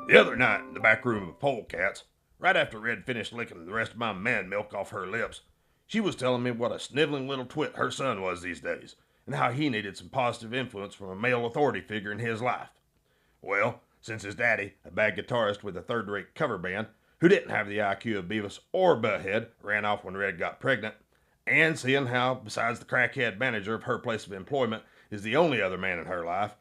The other night in the back room of Polecats, right after Red finished licking the rest of my man milk off her lips, she was telling me what a sniveling little twit her son was these days, and how he needed some positive influence from a male authority figure in his life. Well, since his daddy, a bad guitarist with a third-rate cover band, who didn't have the IQ of Beavis or Butthead, ran off when Red got pregnant, and seeing how, besides the crackhead manager of her place of employment, is the only other man in her life,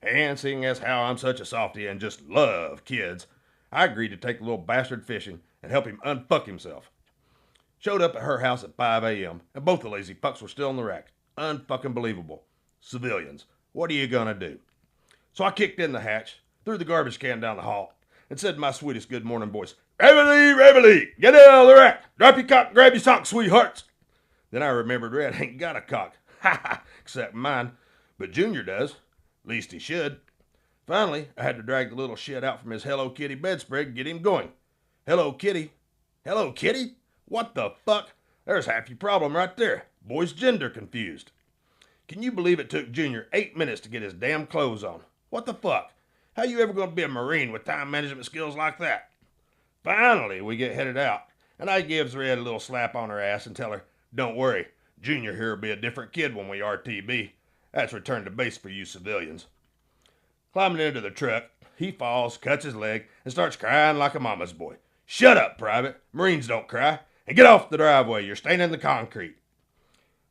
and seeing as how I'm such a softy and just love kids, I agreed to take the little bastard fishing and help him unfuck himself. Showed up at her house at 5 a.m., and both the lazy fucks were still in the rack. Unfucking believable. Civilians. What are you gonna do? So I kicked in the hatch, threw the garbage can down the hall, and said in my sweetest good morning voice, "Reveille, reveille, get out of the rack, drop your cock and grab your socks, sweethearts." Then I remembered Red ain't got a cock, ha ha, except mine, but Junior does. Least he should. Finally, I had to drag the little shit out from his Hello Kitty bedspread and get him going. Hello Kitty? Hello Kitty? What the fuck? There's half your problem right there. Boy's gender confused. Can you believe it took Junior 8 minutes to get his damn clothes on? What the fuck? How you ever gonna be a Marine with time management skills like that? Finally, we get headed out, and I gives Red a little slap on her ass and tell her, "Don't worry, Junior here'll be a different kid when we RTB. That's return to base for you civilians." Climbing into the truck, he falls, cuts his leg, and starts crying like a mama's boy. "Shut up, Private. Marines don't cry. And get off the driveway. You're staining the concrete."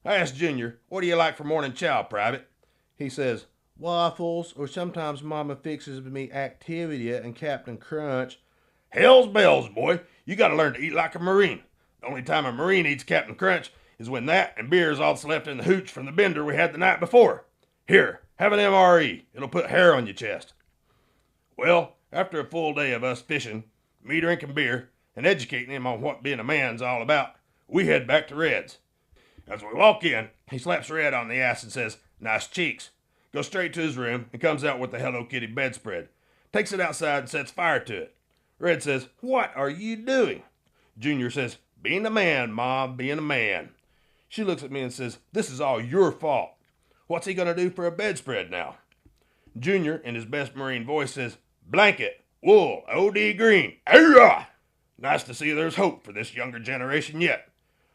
I asked Junior, "What do you like for morning chow, Private?" He says, "Waffles, or sometimes Mama fixes me Activia and Captain Crunch." Hell's bells, boy. You gotta learn to eat like a Marine. The only time a Marine eats Captain Crunch is when that and beer is all that's left in the hooch from the bender we had the night before. Here, have an MRE. It'll put hair on your chest. Well, after a full day of us fishing, me drinking beer, and educating him on what being a man's all about, we head back to Red's. As we walk in, he slaps Red on the ass and says, "Nice cheeks." Goes straight to his room and comes out with the Hello Kitty bedspread. Takes it outside and sets fire to it. Red says, "What are you doing?" Junior says, "Being a man, Mom, being a man." She looks at me and says, "This is all your fault. What's he gonna do for a bedspread now?" Junior, in his best Marine voice, says, "Blanket, wool, OD green, hurrah!" Nice to see there's hope for this younger generation yet.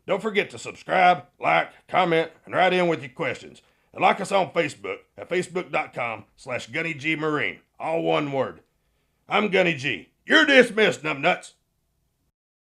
Don't forget to subscribe, like, comment, and write in with your questions. And like us on Facebook at facebook.com/GunnyG Marine. All one word. I'm Gunny G. You're dismissed, numbnuts.